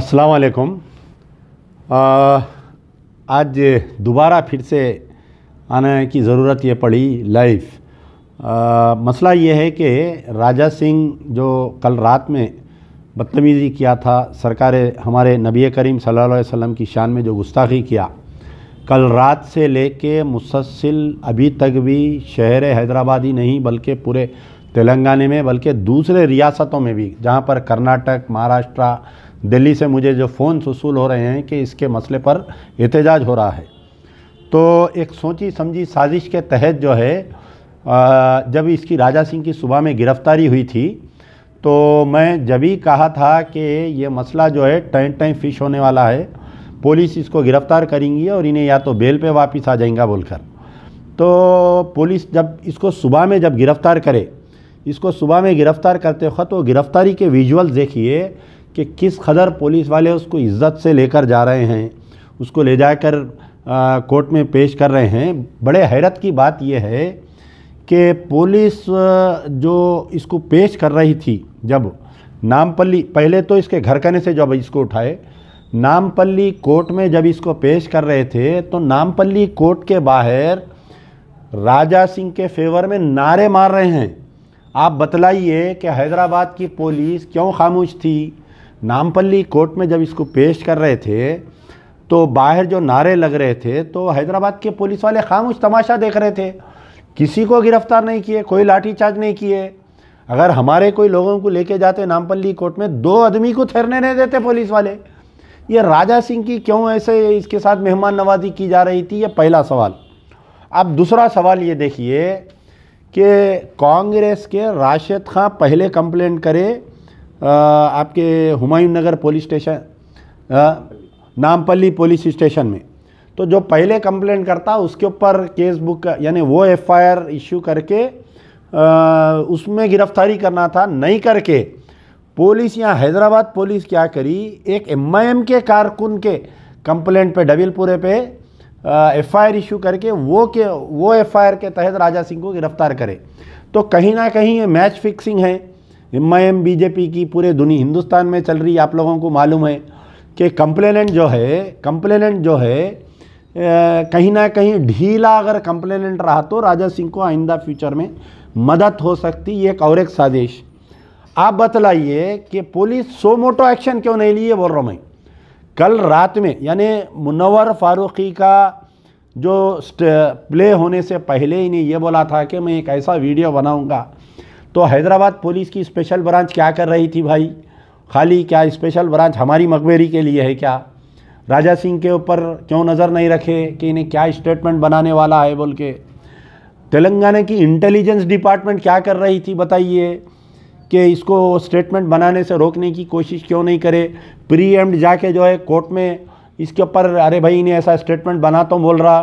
अस्सलाम वालेकुम। आज दोबारा फिर से आने की ज़रूरत ये पड़ी लाइव। मसला ये है कि राजा सिंह जो कल रात में बदतमीज़ी किया था, सरकार हमारे नबी करीम सल्लल्लाहु अलैहि वसल्लम की शान में जो गुस्ताखी किया, कल रात से लेके मुसलसल अभी तक भी शहर हैदराबाद ही नहीं बल्कि पूरे तेलंगाना में बल्कि दूसरे रियासतों में भी, जहाँ पर कर्नाटक, महाराष्ट्र, दिल्ली से मुझे जो फ़ोन वसूल हो रहे हैं कि इसके मसले पर एहतजाज हो रहा है। तो एक सोची समझी साजिश के तहत जो है जब इसकी राजा सिंह की सुबह में गिरफ़्तारी हुई थी, तो मैं जब ही कहा था कि ये मसला जो है टाइम फिश होने वाला है, पुलिस इसको गिरफ़्तार करेंगी और इन्हें या तो बेल पे वापस आ जाएगा बोलकर। तो पुलिस जब इसको सुबह में जब गिरफ़्तार करे, इसको सुबह में गिरफ़्तार करते वक्त तो गिरफ़्तारी के विजुअल्स देखिए कि किस कदर पुलिस वाले उसको इज़्ज़त से लेकर जा रहे हैं, उसको ले जाकर कोर्ट में पेश कर रहे हैं। बड़े हैरत की बात यह है कि पुलिस जो इसको पेश कर रही थी, जब नामपल्ली, पहले तो इसके घर कहने से जब इसको उठाए, नामपल्ली कोर्ट में जब इसको पेश कर रहे थे तो नामपल्ली कोर्ट के बाहर राजा सिंह के फेवर में नारे मार रहे हैं। आप बतलाइए कि हैदराबाद की पुलिस क्यों खामोश थी? नामपल्ली कोर्ट में जब इसको पेश कर रहे थे तो बाहर जो नारे लग रहे थे तो हैदराबाद के पुलिस वाले खामोश तमाशा देख रहे थे, किसी को गिरफ़्तार नहीं किए, कोई लाठीचार्ज नहीं किए। अगर हमारे कोई लोगों को लेके जाते नामपल्ली कोर्ट में, 2 आदमी को ठहरने नहीं देते पुलिस वाले। ये राजा सिंह की क्यों ऐसे इसके साथ मेहमान नवाजी की जा रही थी? ये पहला सवाल। अब दूसरा सवाल ये देखिए कि कांग्रेस के राशिद खां पहले कंप्लेंट करे आपके Humayun Nagar police station, Nampally police station में, तो जो पहले कंप्लेंट करता उसके ऊपर केस बुक यानी वो एफआईआर इशू करके उसमें गिरफ्तारी करना था, नहीं करके पुलिस यहाँ हैदराबाद पुलिस क्या करी, एक एमआईएम के कारकुन के कंप्लेंट पे डबिलपुरे पे एफआईआर इशू करके वो एफआईआर के तहत राजा सिंह को गिरफ्तार करे। तो कहीं ना कहीं ये मैच फिक्सिंग है एमआईएम बीजेपी की पूरे दुनिया हिंदुस्तान में चल रही है। आप लोगों को मालूम है कि कंप्लेनेंट जो है कहीं ना कहीं ढीला अगर कंप्लेनेंट रहा तो राजा सिंह को आइंदा फ्यूचर में मदद हो सकती। ये एक और एक साजिश। आप बतलाइए कि पुलिस सो मोटो एक्शन क्यों नहीं लिए? बोल रहा हूँ मैं, कल रात में यानी मुनव्वर फारूकी का जो प्ले होने से पहले ही ने ये बोला था कि मैं एक ऐसा वीडियो बनाऊंगा, तो हैदराबाद पुलिस की स्पेशल ब्रांच क्या कर रही थी भाई? खाली क्या स्पेशल ब्रांच हमारी मकबरी के लिए है क्या? राजा सिंह के ऊपर क्यों नज़र नहीं रखे कि इन्हें क्या स्टेटमेंट बनाने वाला है बोल के? तेलंगाना की इंटेलिजेंस डिपार्टमेंट क्या कर रही थी बताइए कि इसको स्टेटमेंट बनाने से रोकने की कोशिश क्यों नहीं करे? प्री एम्ड जाके जो है कोर्ट में इसके ऊपर, अरे भाई इन्हें ऐसा स्टेटमेंट बना तो बोल रहा,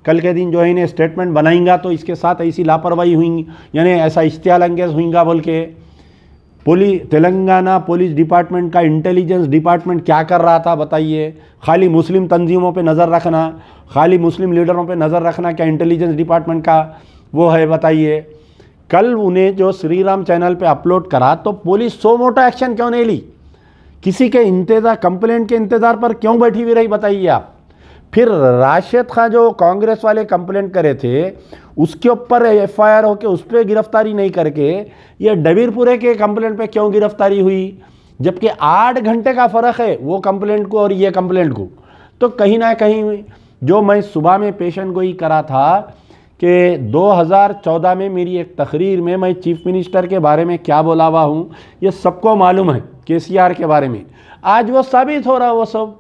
कल के दिन जो है इन्हें स्टेटमेंट बनाएंगा तो इसके साथ ऐसी लापरवाही हुई यानी ऐसा इश्तियाल अंगेज हुईगा बोल के तेलंगाना पुलिस डिपार्टमेंट का इंटेलिजेंस डिपार्टमेंट क्या कर रहा था बताइए? खाली मुस्लिम तंजीमों पे नज़र रखना, खाली मुस्लिम लीडरों पे नज़र रखना क्या इंटेलिजेंस डिपार्टमेंट का वो है बताइए? कल उन्हें जो श्री राम चैनल पे अपलोड करा तो पुलिस सो मोटो एक्शन क्यों नहीं ली? किसी के इंतज़ार, कंप्लेंट के इंतज़ार पर क्यों बैठी हुई रही बताइए आप? फिर राशिद खां जो कांग्रेस वाले कंप्लेंट करे थे उसके ऊपर एफआईआर होके उस पर गिरफ्तारी नहीं करके ये डबीरपुरे के कंप्लेंट पे क्यों गिरफ्तारी हुई? जबकि 8 घंटे का फ़र्क है वो कंप्लेंट को और ये कंप्लेंट को। तो कहीं ना कहीं जो मैं सुबह में पेशन गोई करा था कि 2014 में मेरी एक तकरीर में मैं चीफ मिनिस्टर के बारे में क्या बोला हुआ हूँ ये सबको मालूम है, केसीआर के बारे में। आज वो साबित हो रहा वो सब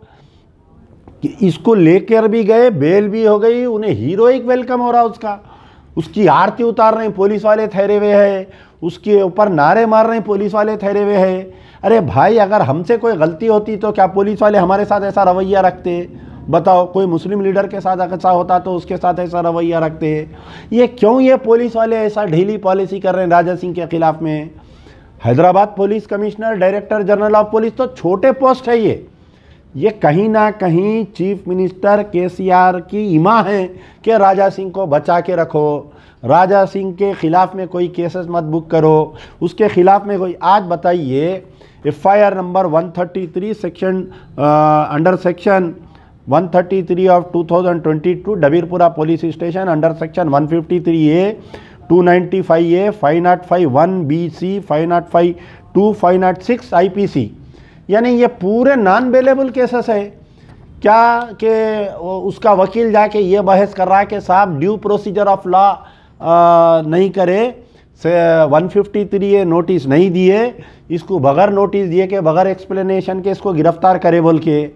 कि इसको लेकर भी गए, बेल भी हो गई, उन्हें हीरोइक वेलकम हो रहा उसका, उसकी आरती उतार रहे हैं पुलिस वाले ठहरे हुए हैं, उसके ऊपर नारे मार रहे हैं पुलिस वाले ठहरे हुए हैं। अरे भाई, अगर हमसे कोई गलती होती तो क्या पुलिस वाले हमारे साथ ऐसा रवैया रखते? बताओ, कोई मुस्लिम लीडर के साथ ऐसा होता तो उसके साथ ऐसा रवैया रखते? ये क्यों ये पुलिस वाले ऐसा ढीली पॉलिसी कर रहे हैं राजा सिंह के खिलाफ में? Hyderabad police commissioner, director general of police तो छोटे पोस्ट है ये कहीं ना कहीं चीफ मिनिस्टर केसीआर की इमा है कि राजा सिंह को बचा के रखो, राजा सिंह के खिलाफ में कोई केसेस मत बुक करो, उसके खिलाफ में कोई। आज बताइए FIR number 133 section under section 133 of 2022 Dabirpura police station under section 153A 295A 505 1BC 505 2 506 IPC। यानी ये पूरे नॉन बेलेबल केसेस है क्या कि उसका वकील जाके ये बहस कर रहा है कि साहब ड्यू प्रोसीजर ऑफ लॉ नहीं करे, से 153A नोटिस नहीं दिए, इसको बगैर नोटिस दिए के बगैर एक्सप्लेनेशन के इसको गिरफ्तार करे बोल के।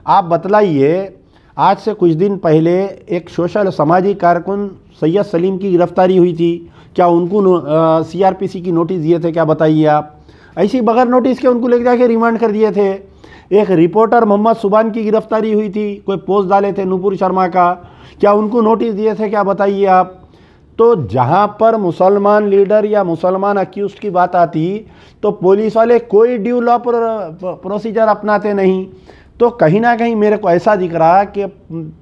आप बतलाइए, आज से कुछ दिन पहले एक सोशल समाजी कारकुन सैयद सलीम की गिरफ्तारी हुई थी, क्या उनको CRPC की नोटिस दिए थे क्या? बताइए आप। ऐसी बगैर नोटिस के उनको लेके जाके रिमांड कर दिए थे। एक रिपोर्टर मोहम्मद सुबान की गिरफ्तारी हुई थी, कोई पोस्ट डाले थे नूपुर शर्मा का, क्या उनको नोटिस दिए थे क्या? बताइए आप। तो जहाँ पर मुसलमान लीडर या मुसलमान अक्यूज्ड की बात आती तो पुलिस वाले कोई ड्यू लॉ प्रोसीजर अपनाते नहीं। तो कहीं ना कहीं मेरे को ऐसा दिख रहा कि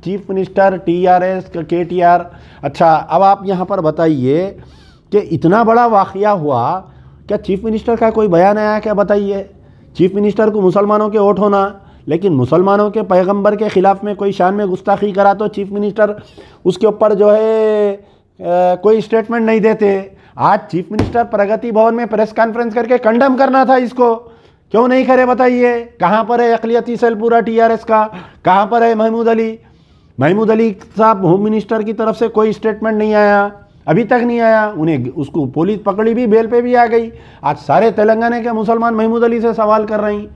चीफ मिनिस्टर TRS KTR, अच्छा अब आप यहाँ पर बताइए कि इतना बड़ा वाक़या हुआ, क्या चीफ मिनिस्टर का कोई बयान आया क्या? बताइए। चीफ मिनिस्टर को मुसलमानों के वोट होना, लेकिन मुसलमानों के पैगंबर के ख़िलाफ़ में कोई शान में गुस्ताखी करा तो चीफ मिनिस्टर उसके ऊपर जो है कोई स्टेटमेंट नहीं देते। आज चीफ मिनिस्टर प्रगति भवन में प्रेस कॉन्फ्रेंस करके कंडेम करना था, इसको क्यों नहीं करे? बताइए। कहाँ पर है अक़लियती सेल पूरा TRS का? कहाँ पर है महमूद अली? महमूद अली साहब होम मिनिस्टर की तरफ से कोई स्टेटमेंट नहीं आया, अभी तक नहीं आया। उन्हें उसको पुलिस पकड़ी भी, बेल पे भी आ गई। आज सारे तेलंगाना के मुसलमान महमूद अली से सवाल कर रहे हैं।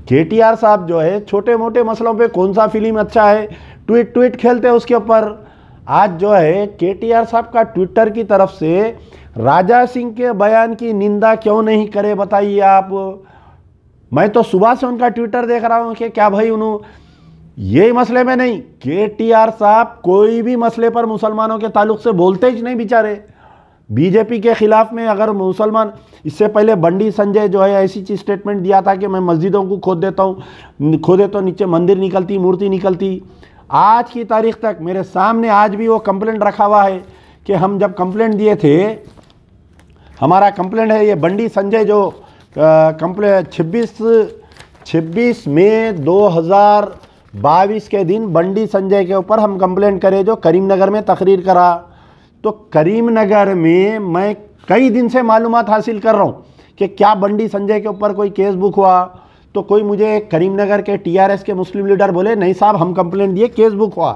KTR साहब जो है छोटे मोटे मसलों पे कौन सा फिल्म अच्छा है, ट्वीट खेलते हैं उसके ऊपर। आज जो है KTR साहब का ट्विटर की तरफ से राजा सिंह के बयान की निंदा क्यों नहीं करे? बताइए आप। मैं तो सुबह से उनका ट्विटर देख रहा हूँ कि क्या भाई उन्होंने ये मसले में नहीं, KTR साहब कोई भी मसले पर मुसलमानों के ताल्लुक से बोलते ही नहीं बेचारे। बीजेपी के खिलाफ में अगर मुसलमान, इससे पहले बंडी संजय जो है ऐसी चीज स्टेटमेंट दिया था कि मैं मस्जिदों को खोद देता हूँ, खोदे तो नीचे मंदिर निकलती, मूर्ति निकलती। आज की तारीख तक मेरे सामने आज भी वो कंप्लेंट रखा हुआ है कि हम जब कंप्लेंट दिए थे, हमारा कंप्लेंट है ये बंडी संजय जो कंप्लेंट 26 मई 2022 के दिन बंडी संजय के ऊपर हम कंप्लेंट करे जो करीमनगर में तकरीर करा। तो करीमनगर में मैं कई दिन से मालूमात हासिल कर रहा हूँ कि क्या बंडी संजय के ऊपर कोई केस बुक हुआ। तो कोई मुझे करीमनगर के TRS के मुस्लिम लीडर बोले नहीं साहब हम कंप्लेंट दिए, केस बुक हुआ।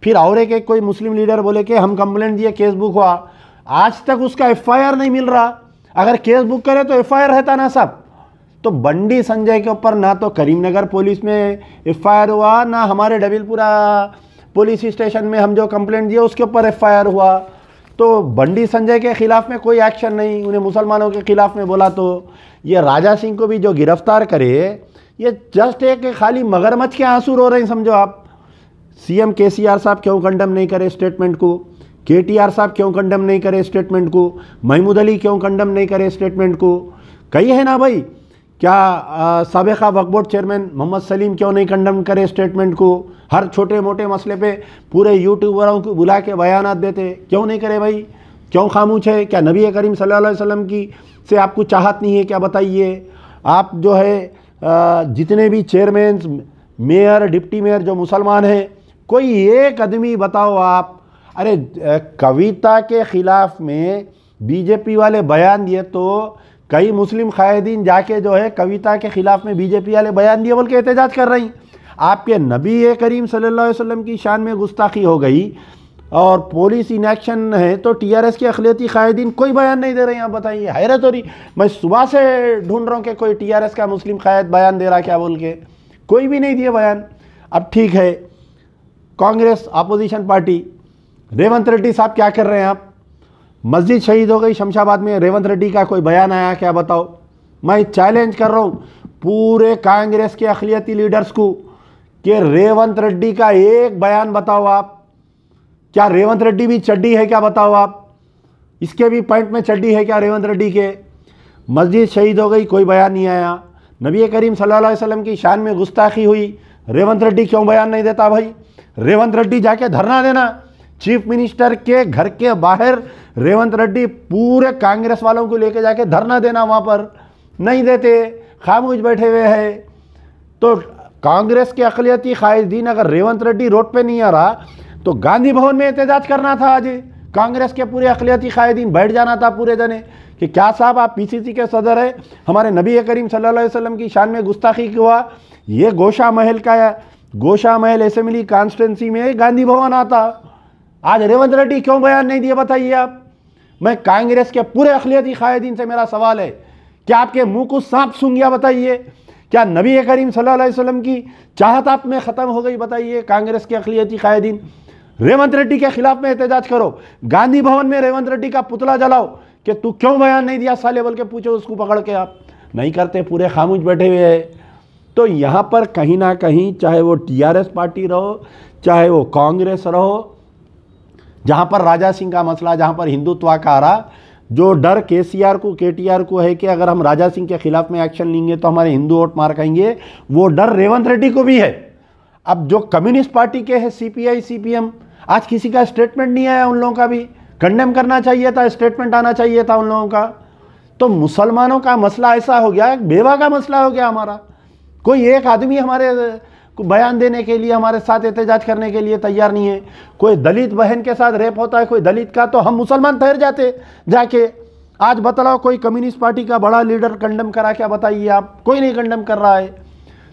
फिर और एक कोई मुस्लिम लीडर बोले कि हम कंप्लेंट दिए, केस बुक हुआ। आज तक उसका FIR नहीं मिल रहा। अगर केस बुक करे तो FIR रहता ना साहब। तो बंडी संजय के ऊपर ना तो करीमनगर पुलिस में FIR हुआ, ना हमारे डबीलपुरा पुलिस स्टेशन में हम जो कंप्लेंट दिए उसके ऊपर FIR हुआ। तो बंडी संजय के खिलाफ में कोई एक्शन नहीं, उन्हें मुसलमानों के खिलाफ में बोला। तो ये राजा सिंह को भी जो गिरफ्तार करे, ये जस्ट एक खाली मगरमच्छ के आंसू रो रहे हैं समझो आप। CM KCR साहब क्यों कंडेम नहीं करे स्टेटमेंट को? KTR साहब क्यों कंडेम नहीं करे स्टेटमेंट को? महमूद अली क्यों कंडेम नहीं करे स्टेटमेंट को? कही है ना भाई, क्या साबिका वक्फ बोर्ड चेयरमैन मोहम्मद सलीम क्यों नहीं कंडेम करे स्टेटमेंट को? हर छोटे मोटे मसले पे पूरे यूट्यूबरों को बुला के बयानात देते, क्यों नहीं करे भाई? क्यों खामोश है? क्या नबी करीम सल्लल्लाहु अलैहि वसल्लम की से आपको चाहत नहीं है क्या? बताइए। आप जो है जितने भी चेयरमैन, मेयर, डिप्टी मेयर जो मुसलमान हैं, कोई एक आदमी बताओ आप। अरे कविता के ख़िलाफ़ में बीजेपी वाले बयान दिए तो कई मुस्लिम कायदीन जाके जो है कविता के ख़िलाफ़ में बीजेपी वाले बयान दिए बोल के एहतजाज कर रही। आपके नबी करीम सल्लल्लाहु अलैहि वसल्लम की शान में गुस्ताखी हो गई और पुलिस इनएक्शन है तो TRS के अक़लियती कायदीन कोई बयान नहीं दे रहे हैं। आप बताइए, हैरत हो रही। मैं सुबह से ढूंढ रहा हूँ कि कोई TRS का मुस्लिम कायद बयान दे रहा क्या बोल के, कोई भी नहीं दिया बयान। अब ठीक है, कांग्रेस अपोजिशन पार्टी, रेवंत रेड्डी साहब क्या कर रहे हैं आप? मस्जिद शहीद हो गई शमशाबाद में, रेवंत रेड्डी का कोई बयान आया क्या? बताओ। मैं चैलेंज कर रहा हूँ पूरे कांग्रेस के अक़लियती लीडर्स को कि रेवंत रेड्डी का एक बयान बताओ आप। क्या रेवंत रेड्डी भी चड्डी है क्या? बताओ आप। इसके भी पॉइंट में चड्डी है क्या रेवंत रेड्डी के? मस्जिद शहीद हो गई, कोई बयान नहीं आया। नबी करीम सल्लल्लाहु अलैहि वसल्लम की शान में गुस्ताखी हुई, रेवंत रेड्डी क्यों बयान नहीं देता भाई? रेवंत रेड्डी जाके धरना देना चीफ मिनिस्टर के घर के बाहर। रेवंत रेड्डी पूरे कांग्रेस वालों को लेके जाके धरना देना, वहाँ पर नहीं देते। खामोश बैठे हुए हैं। तो कांग्रेस के अक़लियती कायदीन अगर रेवंत रेड्डी रोड पे नहीं आ रहा तो गांधी भवन में एहतजाज करना था। आज कांग्रेस के पूरे अक़लियती कायदीन बैठ जाना था पूरे जने कि क्या साहब आप पीसीसी के सदर है, हमारे नबी करीम सल्लल्लाहु अलैहि वसल्लम की शान में गुस्ताखी हुआ। ये गोशा महल असेंबली कॉन्स्टिट्यूंसी में गांधी भवन आता। आज रेवंत रेड्डी क्यों बयान नहीं दिए बताइए आप। मैं कांग्रेस के पूरे अक़लियती कायदीन से मेरा सवाल है, क्या आपके मुंह को सांप सूंघ गया बताइए? क्या नबी करीम सल्लल्लाहु अलैहि वसल्लम की चाहत आप में ख़त्म हो गई बताइए? कांग्रेस के अक़लियती कायदीन रेवंत रेड्डी के खिलाफ में एहतजाज करो, गांधी भवन में रेवंत रेड्डी का पुतला जलाओ कि तू क्यों बयान नहीं दिया साले, बोल के पूछो उसको पकड़ के। आप नहीं करते, पूरे खामोश बैठे हुए हैं। तो यहाँ पर कहीं ना कहीं चाहे वो टीआरएस पार्टी रहो चाहे वो कांग्रेस रहो, जहाँ पर राजा सिंह का मसला, जहाँ पर हिंदुत्व का आ रहा, जो डर केटीआर को है कि अगर हम राजा सिंह के खिलाफ में एक्शन लेंगे तो हमारे हिंदू वोट मार खाएंगे, वो डर रेवंत रेड्डी को भी है। अब जो कम्युनिस्ट पार्टी के हैं सीपीआई सीपीएम, आज किसी का स्टेटमेंट नहीं आया, उन लोगों का भी कंडेम करना चाहिए था, स्टेटमेंट आना चाहिए था उन लोगों का। तो मुसलमानों का मसला ऐसा हो गया, बेवा का मसला हो गया हमारा। कोई एक आदमी हमारे को बयान देने के लिए, हमारे साथ एहतजाज करने के लिए तैयार नहीं है। कोई दलित बहन के साथ रेप होता है कोई दलित का, तो हम मुसलमान ठहर जाते जाके। आज बतलाओ कोई कम्युनिस्ट पार्टी का बड़ा लीडर कंडेम करा क्या बताइए आप? कोई नहीं कंडेम कर रहा है।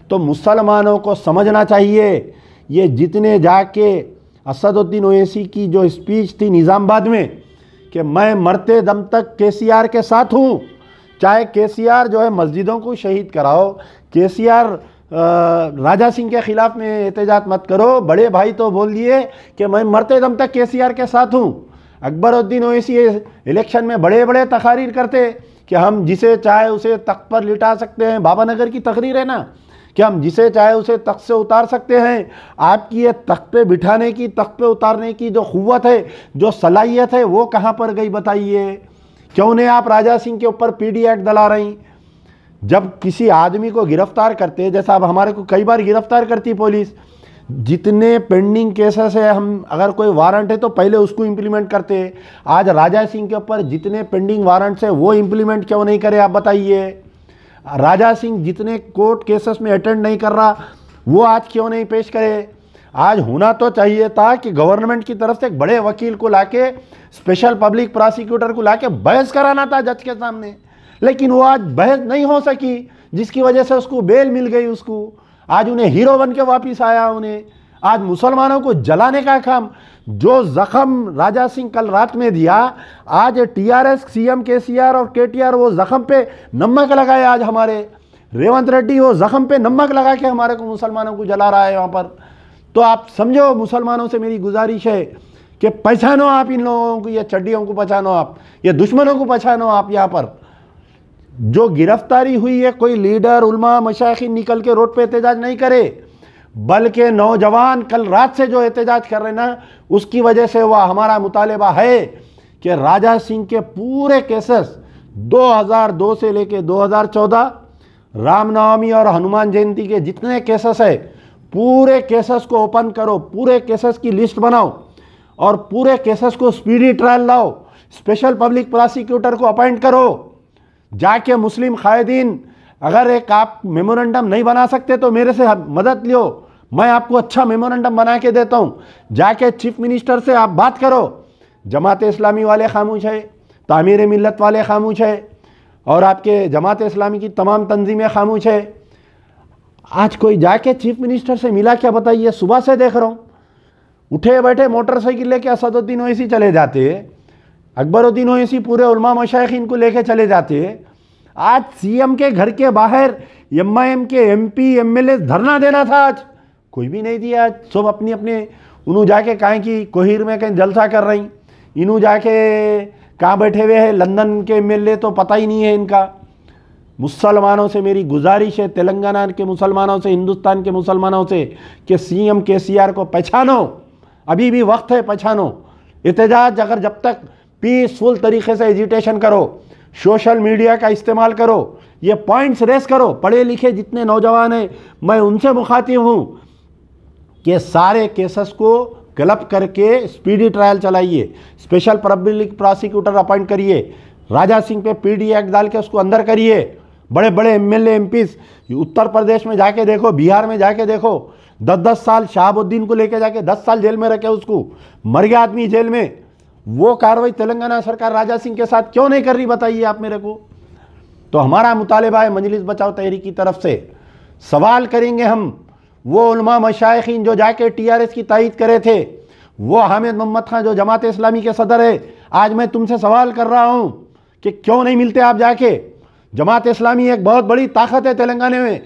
तो मुसलमानों को समझना चाहिए, ये जितने जाके असदुद्दीन ओवैसी की जो स्पीच थी निज़ामाबाद में कि मैं मरते दम तक केसीआर के साथ हूँ, चाहे केसीआर जो है मस्जिदों को शहीद कराओ, केसीआर राजा सिंह के खिलाफ में एहतजाज मत करो। बड़े भाई तो बोल दिए कि मैं मरते दम तक केसीआर के साथ हूँ। अकबरुद्दीन ओवैसी इलेक्शन में बड़े बड़े तकारीर करते कि हम जिसे चाहे उसे तख्त पर लिटा सकते हैं। बाबानगर की तकरीर है ना कि हम जिसे चाहे उसे तख्त से उतार सकते हैं। आपकी ये तख्त पे बिठाने की, तख्त पे उतारने की जो क़ुव्वत है, जो सलाहियत है, वो कहाँ पर गई बताइए? क्यों नहीं आप राजा सिंह के ऊपर पीडी एक्ट डला रही? जब किसी आदमी को गिरफ्तार करते, जैसा अब हमारे को कई बार गिरफ्तार करती पुलिस, जितने पेंडिंग केसेस है, हम अगर कोई वारंट है तो पहले उसको इम्प्लीमेंट करते। आज राजा सिंह के ऊपर जितने पेंडिंग वारंट्स हैं वो इम्प्लीमेंट क्यों नहीं करे आप बताइए? राजा सिंह जितने कोर्ट केसेस में अटेंड नहीं कर रहा वो आज क्यों नहीं पेश करे? आज होना तो चाहिए था कि गवर्नमेंट की तरफ से एक बड़े वकील को लाके, स्पेशल पब्लिक प्रोसिक्यूटर को लाके बहस कराना था जज के सामने, लेकिन वो आज बहस नहीं हो सकी, जिसकी वजह से उसको बेल मिल गई। उसको आज उन्हें हीरो बन के वापिस आया। उन्हें आज मुसलमानों को जलाने का काम, जो जख्म राजा सिंह कल रात में दिया, आज टीआरएस, सीएम केसीआर और केटीआर वो जख्म पे नमक लगाए। आज हमारे रेवंत रेड्डी वो जख्म पे नमक लगा के हमारे को मुसलमानों को जला रहा है वहाँ पर। तो आप समझो, मुसलमानों से मेरी गुजारिश है कि पहचानो आप इन लोगों को, ये चड्डियों को पहचानो आप, ये दुश्मनों को पहचानो आप। यहाँ पर जो गिरफ्तारी हुई है, कोई लीडर उलमा मशाइखीन निकल के रोड पे एहतजाज नहीं करे, बल्कि नौजवान कल रात से जो एहतजाज कर रहे ना, उसकी वजह से वह हमारा मुतालिबा है कि राजा सिंह के पूरे केसेस 2002 से लेके 2014 रामनवमी और हनुमान जयंती के जितने केसेस है, पूरे केसेस को ओपन करो, पूरे केसेस की लिस्ट बनाओ और पूरे केसेस को स्पीडी ट्रायल लाओ। स्पेशल पब्लिक प्रोसिक्यूटर को अपॉइंट करो। जाके मुस्लिम कायदीन, अगर एक आप मेमोरेंडम नहीं बना सकते तो मेरे से मदद लियो, मैं आपको अच्छा मेमोरेंडम बना के देता हूँ। जाके चीफ मिनिस्टर से आप बात करो। जमात इस्लामी वाले खामोश है, तामीर मिल्लत वाले खामोश है और आपके जमात इस्लामी की तमाम तंजीमें खामोश है। आज कोई जाके चीफ मिनिस्टर से मिला क्या बताइए? सुबह से देख रहा हूँ, उठे बैठे मोटरसाइकिल लेके असदुद्दीन ओवैसी चले जाते, अकबरुद्दीन ओवैसी पूरे उलमा मशाइखीन को लेके चले जाते। आज सीएम के घर के बाहर एमआईएम के एमपी एमएलए धरना देना था, आज कोई भी नहीं दिया। आज सब अपनी अपने उन्हों जाके कहें कि कोहिर में कहीं जलसा कर रही, इन्हों जाके कहाँ बैठे हुए हैं, लंदन के एमएलए तो पता ही नहीं है इनका। मुसलमानों से मेरी गुजारिश है, तेलंगाना के मुसलमानों से, हिंदुस्तान के मुसलमानों से, कि सीएम केसीआर को पहचानो, अभी भी वक्त है, पहचानो। एहतजाज अगर जब तक पीसफुल तरीके से एजिटेशन करो, सोशल मीडिया का इस्तेमाल करो, ये पॉइंट्स रेस करो। पढ़े लिखे जितने नौजवान हैं मैं उनसे मुखातिब हूँ कि सारे केसेस को क्लब करके स्पीडी ट्रायल चलाइए, स्पेशल पब्लिक प्रोसिक्यूटर अपॉइंट करिए, राजा सिंह पे पीडी एक्ट डाल के उसको अंदर करिए, बड़े बड़े एमएलए एमपीस उत्तर प्रदेश में जाके देखो, बिहार में जाके देखो, 10-10 साल शहाबुद्दीन को लेके जाके 10 साल जेल में रखे, उसको मर गया आदमी जेल में। वो कार्रवाई तेलंगाना सरकार राजा सिंह के साथ क्यों नहीं कर रही, बताइए आप मेरे को। तो हमारा मुतालिबा है मजलिस बचाओ तहरीक की तरफ से, सवाल करेंगे हम वो उलमा मशाइखीन जो जाके टीआरएस की तायीद करे थे, वो हामिद मोहम्मद खान जो जमात इस्लामी के सदर है, आज मैं तुमसे सवाल कर रहा हूं कि क्यों नहीं मिलते आप जाके। जमात इस्लामी एक बहुत बड़ी ताकत है तेलंगाना में,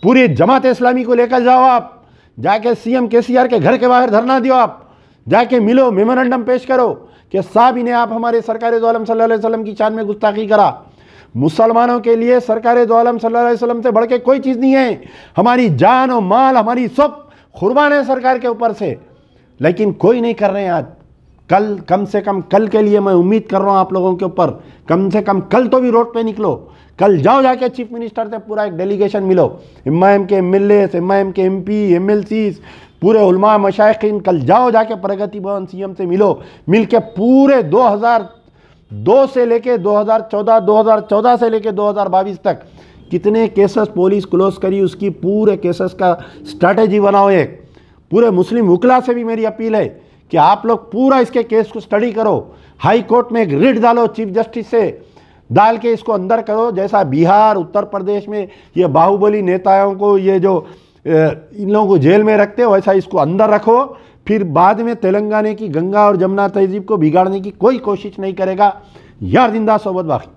पूरी जमात इस्लामी को लेकर जाओ आप, जाके सीएम केसीआर के घर के बाहर धरना दियो, आप जाके मिलो, मेमोरेंडम पेश करो कि साहब इन्हें आप हमारे सरकार दो आलम सल्लल्लाहु अलैहि वसल्लम की शान में गुस्ताखी करा। मुसलमानों के लिए सरकार दो आलम सल्लल्लाहु अलैहि वसल्लम से बढ़ के कोई चीज़ नहीं है, हमारी जान और माल हमारी सब कुर्बान है सरकार के ऊपर से, लेकिन कोई नहीं कर रहे हैं आज। कल, कम से कम कल के लिए मैं उम्मीद कर रहा हूँ आप लोगों के ऊपर, कम से कम कल तो भी रोड पे निकलो, कल जाओ जाके चीफ मिनिस्टर से पूरा एक डेलीगेशन मिलो, एमआईएम के एमएलए, एमआईएम के एमपी, एमएलसीज, पूरे उलमा मशाइखीन, कल जाओ जाके प्रगति भवन सीएम से मिलो, मिल के पूरे 2002 से लेके 2014 से लेके 2022 तक कितने केसेस पुलिस क्लोज करी, उसकी पूरे केसेस का स्ट्रैटेजी बनाओ। एक पूरे मुस्लिम वकला से भी मेरी अपील है कि आप लोग पूरा इसके केस को स्टडी करो, हाई कोर्ट में एक रिट डालो, चीफ जस्टिस से डाल के इसको अंदर करो, जैसा बिहार उत्तर प्रदेश में ये बाहुबली नेताओं को, ये जो इन लोगों को जेल में रखते हो, वैसा इसको अंदर रखो। फिर बाद में तेलंगाना की गंगा और जमुना तहजीब को बिगाड़ने की कोई कोशिश नहीं करेगा। यार जिंदा सोबत बाकी।